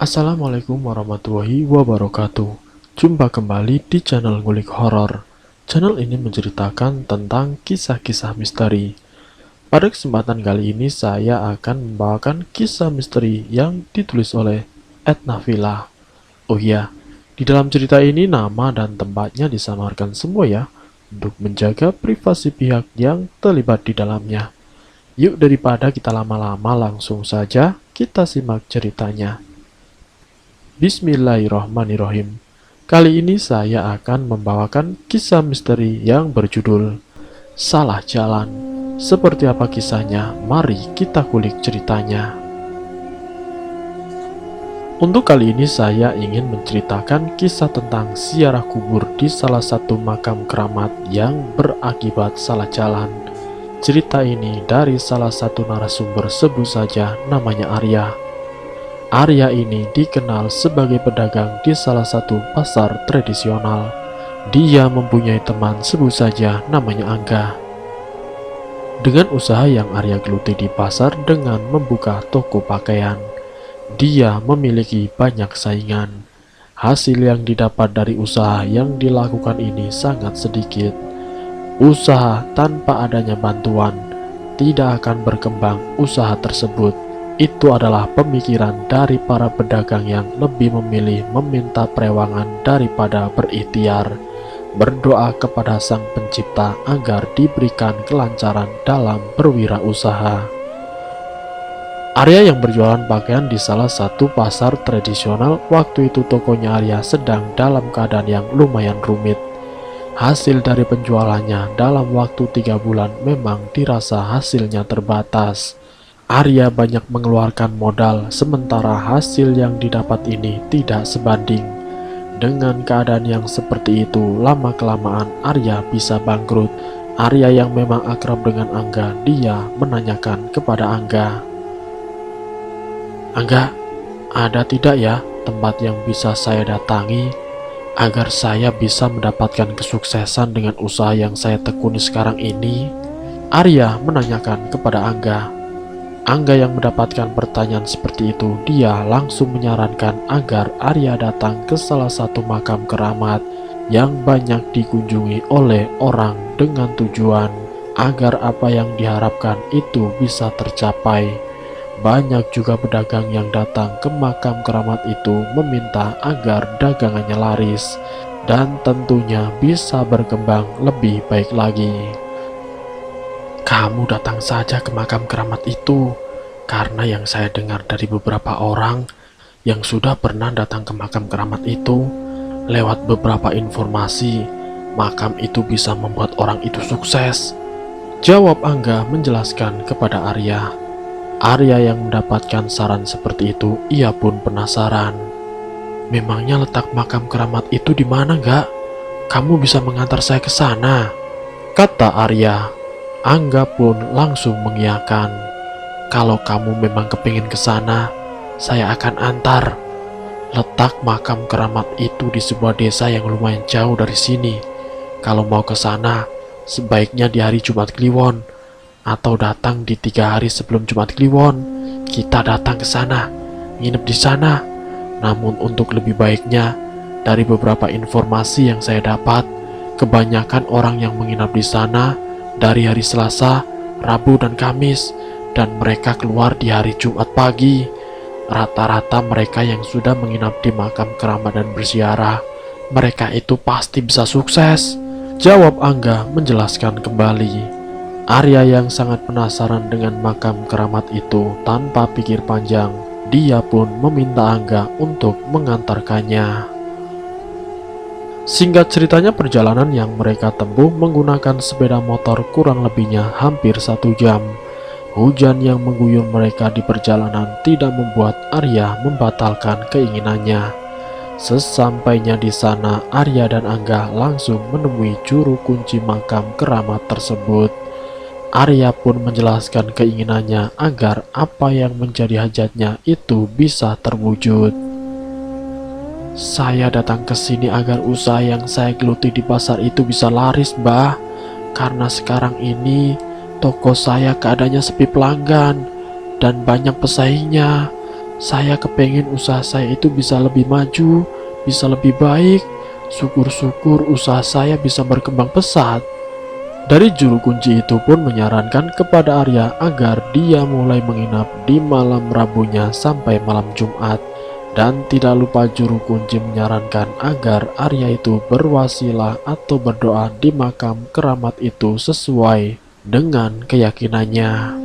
Assalamualaikum warahmatullahi wabarakatuh. Jumpa kembali di channel Ngulik Horor. Channel ini menceritakan tentang kisah-kisah misteri. Pada kesempatan kali ini saya akan membawakan kisah misteri yang ditulis oleh Etna Villa. Oh iya, di dalam cerita ini nama dan tempatnya disamarkan semua ya, untuk menjaga privasi pihak yang terlibat di dalamnya. Yuk daripada kita lama-lama langsung saja kita simak ceritanya. Bismillahirrahmanirrahim. Kali ini saya akan membawakan kisah misteri yang berjudul Salah Jalan. Seperti apa kisahnya? Mari kita kulik ceritanya. Untuk kali ini saya ingin menceritakan kisah tentang ziarah kubur di salah satu makam keramat yang berakibat salah jalan. Cerita ini dari salah satu narasumber, sebut saja namanya Arya. Arya ini dikenal sebagai pedagang di salah satu pasar tradisional. Dia mempunyai teman, sebut saja namanya Angga. Dengan usaha yang Arya geluti di pasar dengan membuka toko pakaian, dia memiliki banyak saingan. Hasil yang didapat dari usaha yang dilakukan ini sangat sedikit. Usaha tanpa adanya bantuan tidak akan berkembang. Usaha tersebut itu adalah pemikiran dari para pedagang yang lebih memilih meminta perewangan daripada berikhtiar, berdoa kepada Sang Pencipta agar diberikan kelancaran dalam berwirausaha. Arya yang berjualan pakaian di salah satu pasar tradisional, waktu itu tokonya Arya sedang dalam keadaan yang lumayan rumit. Hasil dari penjualannya dalam waktu 3 bulan memang dirasa hasilnya terbatas. Arya banyak mengeluarkan modal, sementara hasil yang didapat ini tidak sebanding. Dengan keadaan yang seperti itu, lama-kelamaan Arya bisa bangkrut. Arya yang memang akrab dengan Angga, dia menanyakan kepada Angga, "Angga, ada tidak ya tempat yang bisa saya datangi agar saya bisa mendapatkan kesuksesan dengan usaha yang saya tekuni sekarang ini?" Arya menanyakan kepada Angga. Angga yang mendapatkan pertanyaan seperti itu, dia langsung menyarankan agar Arya datang ke salah satu makam keramat yang banyak dikunjungi oleh orang dengan tujuan agar apa yang diharapkan itu bisa tercapai. Banyak juga pedagang yang datang ke makam keramat itu meminta agar dagangannya laris dan tentunya bisa berkembang lebih baik lagi. "Kamu datang saja ke makam keramat itu, karena yang saya dengar dari beberapa orang yang sudah pernah datang ke makam keramat itu, lewat beberapa informasi, makam itu bisa membuat orang itu sukses," jawab Angga menjelaskan kepada Arya. Arya yang mendapatkan saran seperti itu, ia pun penasaran. "Memangnya letak makam keramat itu di mana, Gak? Kamu bisa mengantar saya ke sana?" kata Arya. Angga pun langsung mengiyakan. "Kalau kamu memang kepingin ke sana, saya akan antar. Letak makam keramat itu di sebuah desa yang lumayan jauh dari sini. Kalau mau ke sana, sebaiknya di hari Jumat Kliwon, atau datang di 3 hari sebelum Jumat Kliwon. Kita datang ke sana, nginep di sana. Namun untuk lebih baiknya, dari beberapa informasi yang saya dapat, kebanyakan orang yang menginap di sana dari hari Selasa, Rabu, dan Kamis, dan mereka keluar di hari Jumat pagi. Rata-rata mereka yang sudah menginap di makam keramat dan berziarah, mereka itu pasti bisa sukses," jawab Angga menjelaskan kembali. Arya yang sangat penasaran dengan makam keramat itu, tanpa pikir panjang, dia pun meminta Angga untuk mengantarkannya. Singkat ceritanya, perjalanan yang mereka tempuh menggunakan sepeda motor kurang lebihnya hampir 1 jam. Hujan yang mengguyur mereka di perjalanan tidak membuat Arya membatalkan keinginannya. Sesampainya di sana, Arya dan Angga langsung menemui juru kunci makam keramat tersebut. Arya pun menjelaskan keinginannya agar apa yang menjadi hajatnya itu bisa terwujud. "Saya datang ke sini agar usaha yang saya geluti di pasar itu bisa laris, Mbah. Karena sekarang ini toko saya keadaannya sepi pelanggan dan banyak pesaingnya. Saya kepengen usaha saya itu bisa lebih maju, bisa lebih baik. Syukur-syukur usaha saya bisa berkembang pesat. Dari juru kunci itu pun menyarankan kepada Arya agar dia mulai menginap di malam Rabunya sampai malam Jumat. Dan tidak lupa juru kunci menyarankan agar Arya itu berwasilah atau berdoa di makam keramat itu sesuai dengan keyakinannya.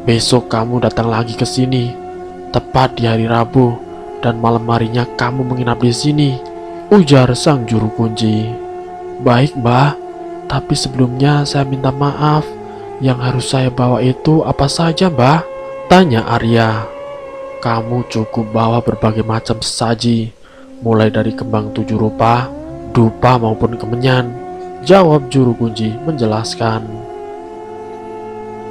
Besok kamu datang lagi ke sini, tepat di hari Rabu, dan malam harinya kamu menginap di sini, ujar sang juru kunci. Baik, Mbah, tapi sebelumnya saya minta maaf. Yang harus saya bawa itu apa saja, Mbah? Tanya Arya. Kamu cukup bawa berbagai macam sesaji, mulai dari kembang 7 rupa, dupa maupun kemenyan, jawab juru kunci menjelaskan.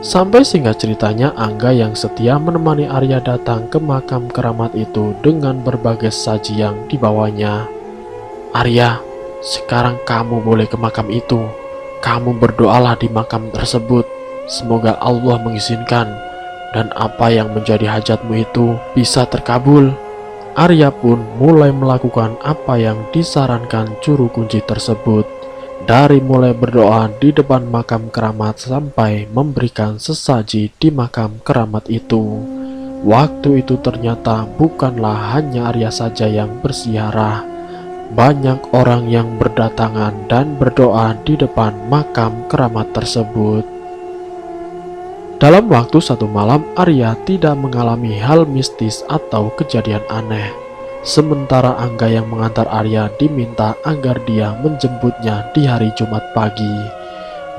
Sampai singkat ceritanya, Angga yang setia menemani Arya datang ke makam keramat itu dengan berbagai saji yang dibawanya. Arya, sekarang kamu boleh ke makam itu. Kamu berdoalah di makam tersebut. Semoga Allah mengizinkan dan apa yang menjadi hajatmu itu bisa terkabul. Arya pun mulai melakukan apa yang disarankan juru kunci tersebut. Dari mulai berdoa di depan makam keramat sampai memberikan sesaji di makam keramat itu. Waktu itu ternyata bukanlah hanya Arya saja yang bersiarah. Banyak orang yang berdatangan dan berdoa di depan makam keramat tersebut. Dalam waktu 1 malam, Arya tidak mengalami hal mistis atau kejadian aneh. Sementara Angga yang mengantar Arya diminta agar dia menjemputnya di hari Jumat pagi.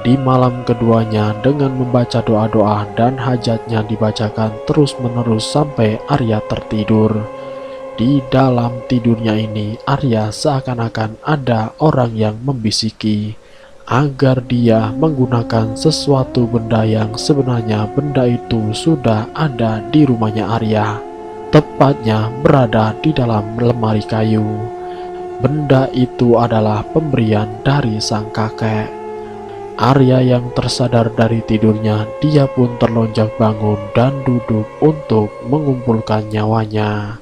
Di malam keduanya dengan membaca doa-doa dan hajatnya dibacakan terus-menerus sampai Arya tertidur. Di dalam tidurnya ini, Arya seakan-akan ada orang yang membisiki agar dia menggunakan sesuatu benda yang sebenarnya benda itu sudah ada di rumahnya Arya, tepatnya berada di dalam lemari kayu. Benda itu adalah pemberian dari sang kakek. Arya yang tersadar dari tidurnya, dia pun terlonjak bangun dan duduk untuk mengumpulkan nyawanya.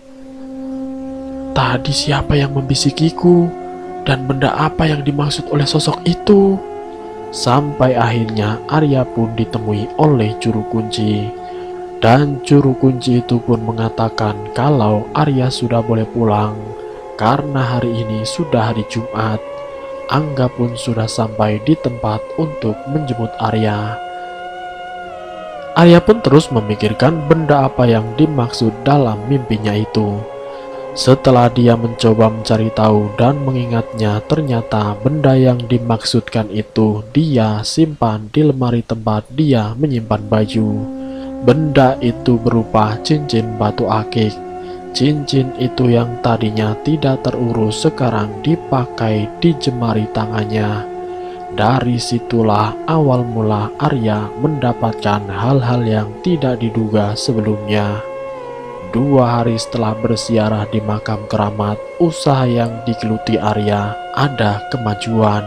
Tadi siapa yang membisikiku? Dan benda apa yang dimaksud oleh sosok itu? Sampai akhirnya Arya pun ditemui oleh juru kunci. Dan juru kunci itu pun mengatakan kalau Arya sudah boleh pulang karena hari ini sudah hari Jumat. Angga pun sudah sampai di tempat untuk menjemput Arya. Arya pun terus memikirkan benda apa yang dimaksud dalam mimpinya itu. Setelah dia mencoba mencari tahu dan mengingatnya, ternyata benda yang dimaksudkan itu dia simpan di lemari tempat dia menyimpan baju. Benda itu berupa cincin batu akik. Cincin itu yang tadinya tidak terurus sekarang dipakai di jemari tangannya. Dari situlah awal mula Arya mendapatkan hal-hal yang tidak diduga sebelumnya. 2 hari setelah bersiarah di makam keramat, usaha yang digeluti Arya ada kemajuan.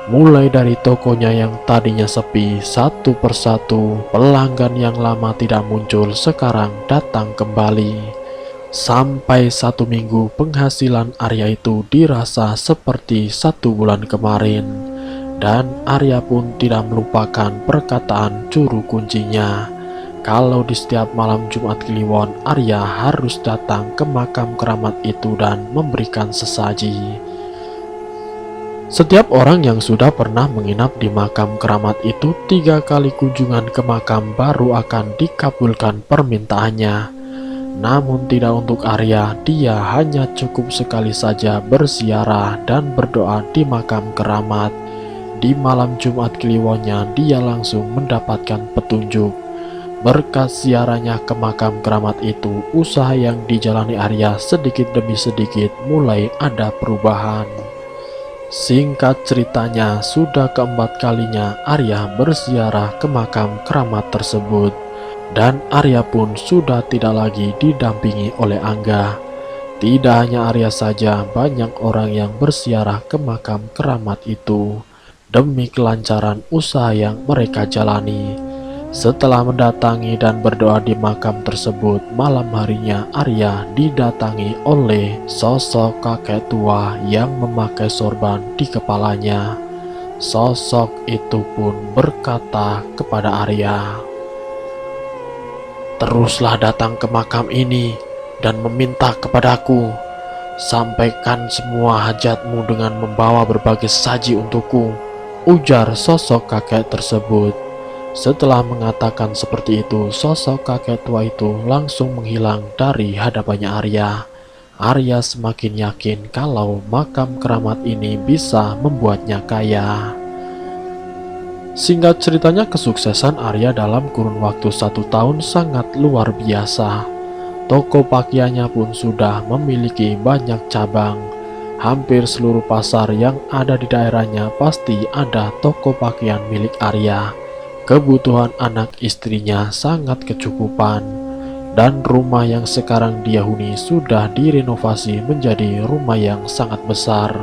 Mulai dari tokonya yang tadinya sepi, satu persatu pelanggan yang lama tidak muncul sekarang datang kembali. Sampai 1 minggu penghasilan Arya itu dirasa seperti 1 bulan kemarin. Dan Arya pun tidak melupakan perkataan juru kuncinya. Kalau di setiap malam Jumat Kliwon, Arya harus datang ke makam keramat itu dan memberikan sesaji. Setiap orang yang sudah pernah menginap di makam keramat itu 3 kali kunjungan ke makam baru akan dikabulkan permintaannya. Namun tidak untuk Arya, dia hanya cukup sekali saja bersiarah dan berdoa di makam keramat. Di malam Jumat Kliwonnya dia langsung mendapatkan petunjuk. Berkat siarannya ke makam keramat itu, usaha yang dijalani Arya sedikit demi sedikit mulai ada perubahan. Singkat ceritanya, sudah ke-4 kalinya Arya bersiarah ke makam keramat tersebut. Dan Arya pun sudah tidak lagi didampingi oleh Angga. Tidak hanya Arya saja, banyak orang yang bersiarah ke makam keramat itu demi kelancaran usaha yang mereka jalani. Setelah mendatangi dan berdoa di makam tersebut, malam harinya Arya didatangi oleh sosok kakek tua yang memakai sorban di kepalanya. Sosok itu pun berkata kepada Arya, "Teruslah datang ke makam ini dan meminta kepadaku. Sampaikan semua hajatmu dengan membawa berbagai saji untukku," ujar sosok kakek tersebut. Setelah mengatakan seperti itu, sosok kakek tua itu langsung menghilang dari hadapannya Arya. Arya semakin yakin kalau makam keramat ini bisa membuatnya kaya. Singkat ceritanya, kesuksesan Arya dalam kurun waktu 1 tahun sangat luar biasa. Toko pakaiannya pun sudah memiliki banyak cabang. Hampir seluruh pasar yang ada di daerahnya pasti ada toko pakaian milik Arya. Kebutuhan anak istrinya sangat kecukupan, dan rumah yang sekarang dia huni sudah direnovasi menjadi rumah yang sangat besar.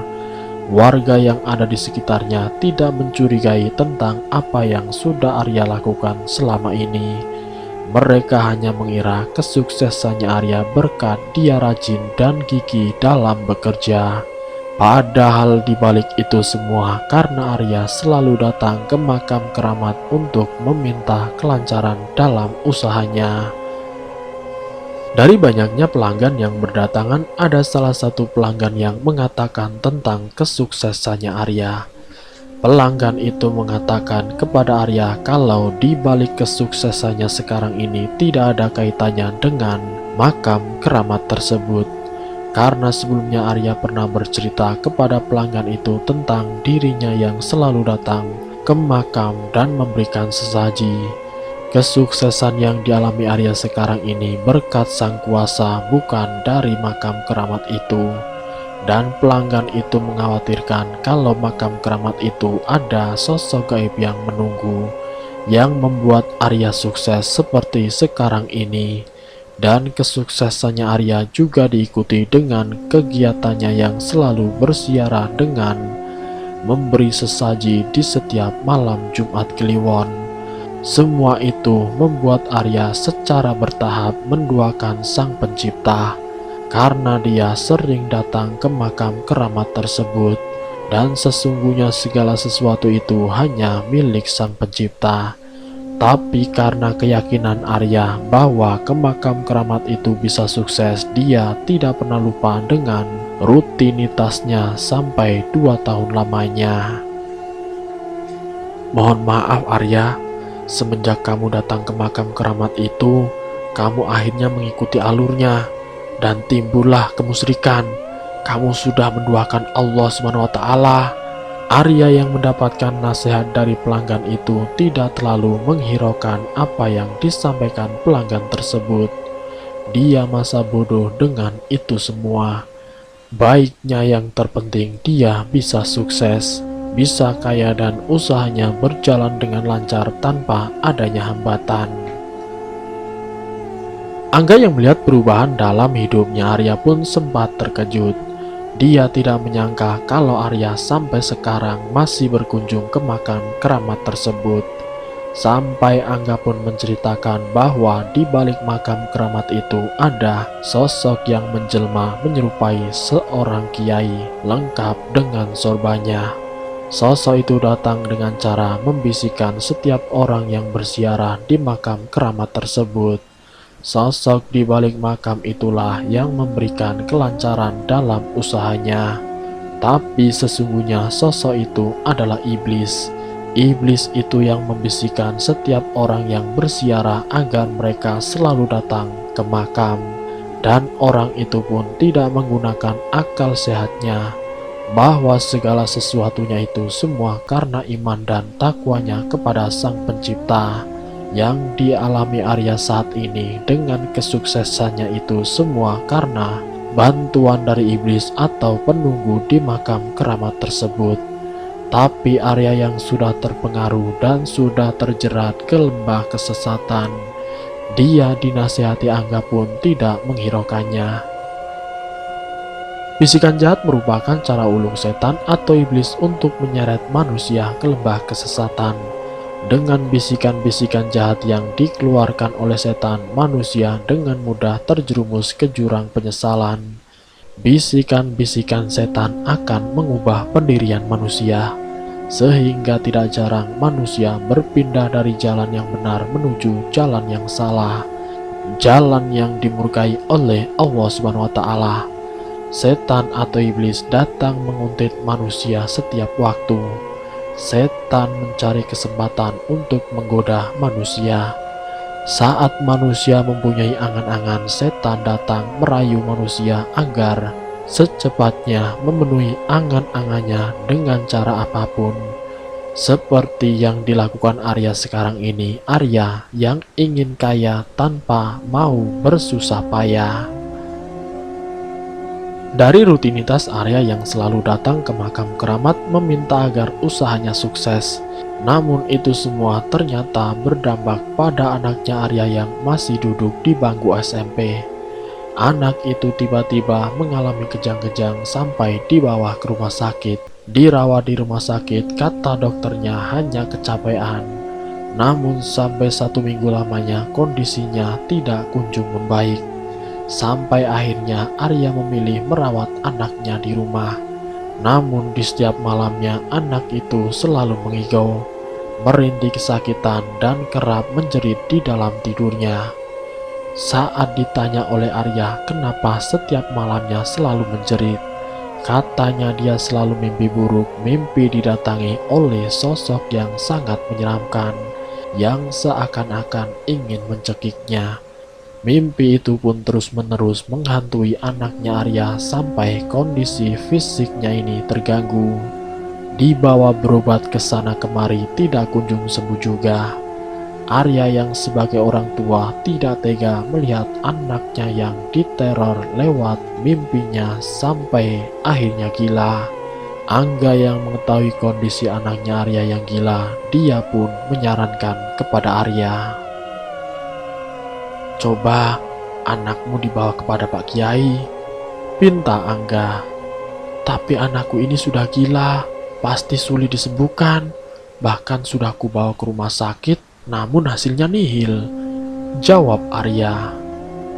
Warga yang ada di sekitarnya tidak mencurigai tentang apa yang sudah Arya lakukan selama ini. Mereka hanya mengira kesuksesannya Arya berkat dia rajin dan gigih dalam bekerja. Padahal di balik itu semua karena Arya selalu datang ke makam keramat untuk meminta kelancaran dalam usahanya. Dari banyaknya pelanggan yang berdatangan, ada salah satu pelanggan yang mengatakan tentang kesuksesannya Arya. Pelanggan itu mengatakan kepada Arya kalau di balik kesuksesannya sekarang ini tidak ada kaitannya dengan makam keramat tersebut. Karena sebelumnya Arya pernah bercerita kepada pelanggan itu tentang dirinya yang selalu datang ke makam dan memberikan sesaji. Kesuksesan yang dialami Arya sekarang ini berkat sang kuasa, bukan dari makam keramat itu. Dan pelanggan itu mengkhawatirkan kalau makam keramat itu ada sosok gaib yang menunggu, yang membuat Arya sukses seperti sekarang ini. Dan kesuksesannya Arya juga diikuti dengan kegiatannya yang selalu bersiara dengan memberi sesaji di setiap malam Jumat Kliwon. Semua itu membuat Arya secara bertahap menduakan Sang Pencipta, karena dia sering datang ke makam keramat tersebut. Dan sesungguhnya segala sesuatu itu hanya milik Sang Pencipta. Tapi karena keyakinan Arya bahwa ke makam keramat itu bisa sukses, dia tidak pernah lupa dengan rutinitasnya sampai 2 tahun lamanya. "Mohon maaf Arya, semenjak kamu datang ke makam keramat itu, kamu akhirnya mengikuti alurnya dan timbullah kemusyrikan. Kamu sudah menduakan Allah SWT." Arya yang mendapatkan nasihat dari pelanggan itu tidak terlalu menghiraukan apa yang disampaikan pelanggan tersebut. Dia masa bodoh dengan itu semua. Baiknya yang terpenting dia bisa sukses, bisa kaya, dan usahanya berjalan dengan lancar tanpa adanya hambatan. Angga yang melihat perubahan dalam hidupnya Arya pun sempat terkejut. Dia tidak menyangka kalau Arya sampai sekarang masih berkunjung ke makam keramat tersebut. Sampai Angga pun menceritakan bahwa di balik makam keramat itu ada sosok yang menjelma menyerupai seorang kiai lengkap dengan sorbannya. Sosok itu datang dengan cara membisikkan setiap orang yang berziarah di makam keramat tersebut. Sosok di balik makam itulah yang memberikan kelancaran dalam usahanya. Tapi sesungguhnya sosok itu adalah iblis. Iblis itu yang membisikkan setiap orang yang berziarah agar mereka selalu datang ke makam. Dan orang itu pun tidak menggunakan akal sehatnya, bahwa segala sesuatunya itu semua karena iman dan takwanya kepada Sang Pencipta. Yang dialami Arya saat ini dengan kesuksesannya itu semua karena bantuan dari iblis atau penunggu di makam keramat tersebut. Tapi Arya yang sudah terpengaruh dan sudah terjerat ke lembah kesesatan, dia dinasihati Angga pun tidak menghiraukannya. Bisikan jahat merupakan cara ulung setan atau iblis untuk menyeret manusia ke lembah kesesatan. Dengan bisikan-bisikan jahat yang dikeluarkan oleh setan, manusia dengan mudah terjerumus ke jurang penyesalan. Bisikan-bisikan setan akan mengubah pendirian manusia, sehingga tidak jarang manusia berpindah dari jalan yang benar menuju jalan yang salah, jalan yang dimurkai oleh Allah Subhanahu wa Ta'ala. Setan atau iblis datang menguntit manusia setiap waktu. Setan mencari kesempatan untuk menggoda manusia. Saat manusia mempunyai angan-angan, setan datang merayu manusia agar secepatnya memenuhi angan-angannya dengan cara apapun. Seperti yang dilakukan Arya sekarang ini, Arya yang ingin kaya tanpa mau bersusah payah. Dari rutinitas Arya yang selalu datang ke makam keramat meminta agar usahanya sukses, namun itu semua ternyata berdampak pada anaknya Arya yang masih duduk di bangku SMP. Anak itu tiba-tiba mengalami kejang-kejang sampai dibawa ke rumah sakit. Dirawat di rumah sakit, kata dokternya hanya kecapean. Namun sampai 1 minggu lamanya kondisinya tidak kunjung membaik. Sampai akhirnya Arya memilih merawat anaknya di rumah. Namun di setiap malamnya anak itu selalu mengigau, merintih kesakitan dan kerap menjerit di dalam tidurnya. Saat ditanya oleh Arya kenapa setiap malamnya selalu menjerit, katanya dia selalu mimpi buruk, mimpi didatangi oleh sosok yang sangat menyeramkan, yang seakan-akan ingin mencekiknya. Mimpi itu pun terus-menerus menghantui anaknya Arya sampai kondisi fisiknya ini terganggu. Dibawa berobat ke sana kemari tidak kunjung sembuh juga. Arya yang sebagai orang tua tidak tega melihat anaknya yang diteror lewat mimpinya sampai akhirnya gila. Angga yang mengetahui kondisi anaknya Arya yang gila, dia pun menyarankan kepada Arya, "Coba anakmu dibawa kepada Pak Kiai," pinta Angga. "Tapi anakku ini sudah gila, pasti sulit disembuhkan. Bahkan sudah kubawa ke rumah sakit, namun hasilnya nihil," jawab Arya.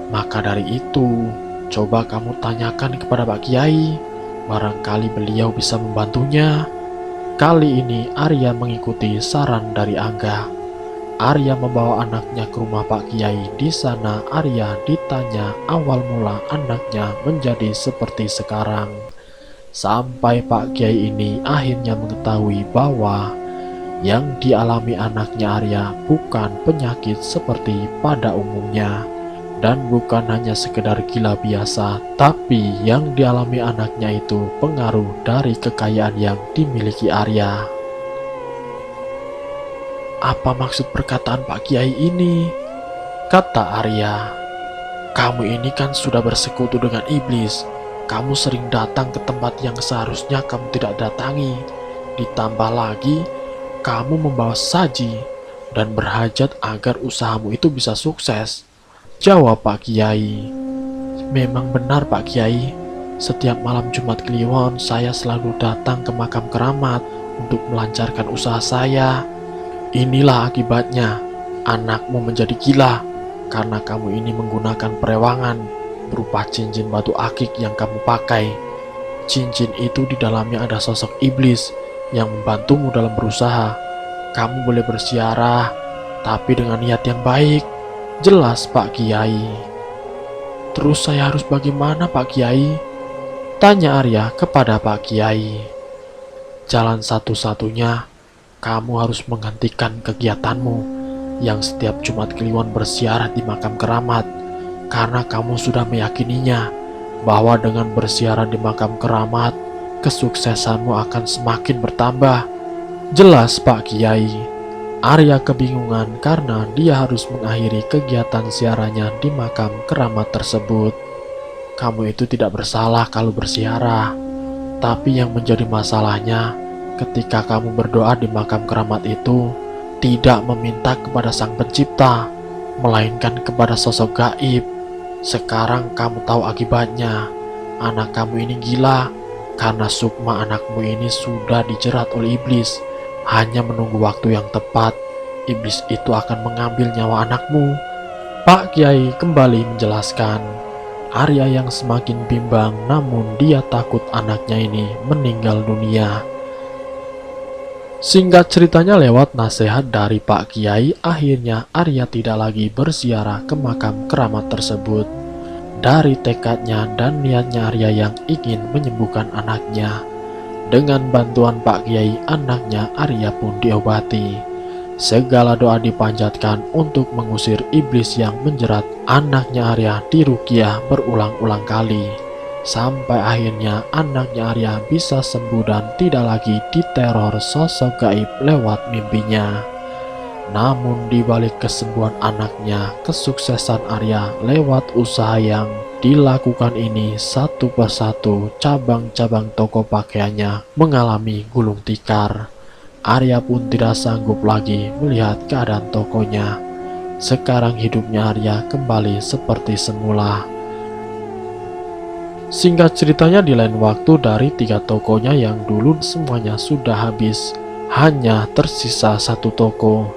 "Maka dari itu, coba kamu tanyakan kepada Pak Kiai, barangkali beliau bisa membantunya." Kali ini Arya mengikuti saran dari Angga. Arya membawa anaknya ke rumah Pak Kiai. Di sana Arya ditanya awal mula anaknya menjadi seperti sekarang. Sampai Pak Kiai ini akhirnya mengetahui bahwa yang dialami anaknya Arya bukan penyakit seperti pada umumnya, dan bukan hanya sekedar gila biasa, tapi yang dialami anaknya itu pengaruh dari kekayaan yang dimiliki Arya. "Apa maksud perkataan Pak Kiai ini?" kata Arya. "Kamu ini kan sudah bersekutu dengan iblis. Kamu sering datang ke tempat yang seharusnya kamu tidak datangi. Ditambah lagi, kamu membawa saji dan berhajat agar usahamu itu bisa sukses," jawab Pak Kiai. "Memang benar Pak Kiai. Setiap malam Jumat Kliwon saya selalu datang ke makam keramat untuk melancarkan usaha saya. Inilah akibatnya, anakmu menjadi gila karena kamu ini menggunakan perewangan berupa cincin batu akik yang kamu pakai. Cincin itu di dalamnya ada sosok iblis yang membantumu dalam berusaha. Kamu boleh bersiarah, tapi dengan niat yang baik," jelas Pak Kiai. "Terus saya harus bagaimana Pak Kiai?" tanya Arya kepada Pak Kiai. "Jalan satu-satunya, kamu harus menghentikan kegiatanmu yang setiap Jumat Kliwon bersiarah di makam keramat, karena kamu sudah meyakininya bahwa dengan bersiarah di makam keramat, kesuksesanmu akan semakin bertambah," jelas Pak Kiai. Arya kebingungan karena dia harus mengakhiri kegiatan siarannya di makam keramat tersebut. "Kamu itu tidak bersalah kalau bersiarah, tapi yang menjadi masalahnya ketika kamu berdoa di makam keramat itu tidak meminta kepada Sang Pencipta, melainkan kepada sosok gaib. Sekarang kamu tahu akibatnya. Anak kamu ini gila karena sukma anakmu ini sudah dijerat oleh iblis. Hanya menunggu waktu yang tepat, iblis itu akan mengambil nyawa anakmu. Pak Kiai kembali menjelaskan. Arya yang semakin bimbang, namun dia takut anaknya ini meninggal dunia. Singkat ceritanya, lewat nasihat dari Pak Kiai, akhirnya Arya tidak lagi berziarah ke makam keramat tersebut. Dari tekadnya dan niatnya Arya yang ingin menyembuhkan anaknya, dengan bantuan Pak Kiai, anaknya Arya pun diobati. Segala doa dipanjatkan untuk mengusir iblis yang menjerat anaknya Arya diruqyah berulang-ulang kali. Sampai akhirnya anaknya Arya bisa sembuh dan tidak lagi diteror sosok gaib lewat mimpinya. Namun di balik kesembuhan anaknya, kesuksesan Arya lewat usaha yang dilakukan ini, satu persatu cabang-cabang toko pakaiannya mengalami gulung tikar. Arya pun tidak sanggup lagi melihat keadaan tokonya. Sekarang hidupnya Arya kembali seperti semula. Singkat ceritanya, di lain waktu dari 3 tokonya yang dulu semuanya sudah habis, hanya tersisa 1 toko.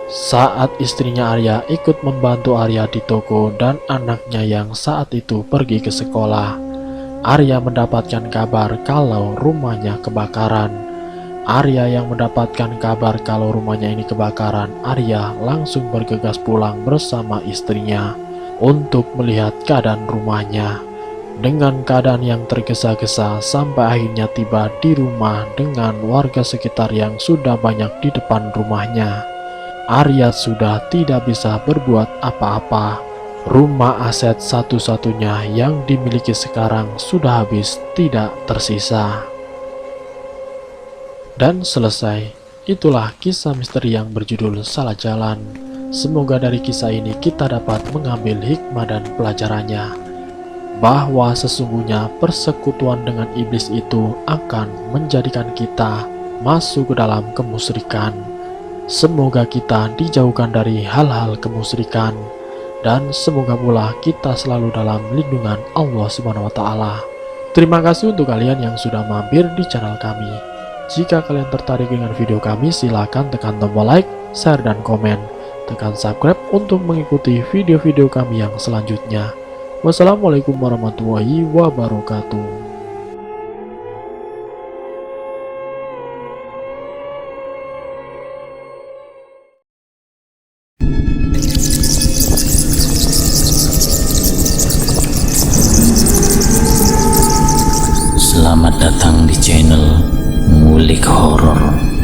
Saat istrinya Arya ikut membantu Arya di toko dan anaknya yang saat itu pergi ke sekolah, Arya mendapatkan kabar kalau rumahnya kebakaran. Arya yang mendapatkan kabar kalau rumahnya ini kebakaran, Arya langsung bergegas pulang bersama istrinya untuk melihat keadaan rumahnya. Dengan keadaan yang tergesa-gesa sampai akhirnya tiba di rumah dengan warga sekitar yang sudah banyak di depan rumahnya. Arya sudah tidak bisa berbuat apa-apa. Rumah aset satu-satunya yang dimiliki sekarang sudah habis, tidak tersisa. Dan selesai. Itulah kisah misteri yang berjudul Salah Jalan. Semoga dari kisah ini kita dapat mengambil hikmah dan pelajarannya, bahwa sesungguhnya persekutuan dengan iblis itu akan menjadikan kita masuk ke dalam kemusyrikan. Semoga kita dijauhkan dari hal-hal kemusyrikan, dan semoga pula kita selalu dalam lindungan Allah Subhanahu wa Ta'ala. Terima kasih untuk kalian yang sudah mampir di channel kami. Jika kalian tertarik dengan video kami, silakan tekan tombol like, share, dan komen. Tekan subscribe untuk mengikuti video-video kami yang selanjutnya. Wassalamualaikum warahmatullahi wabarakatuh. Selamat datang di channel Ngulik Horor.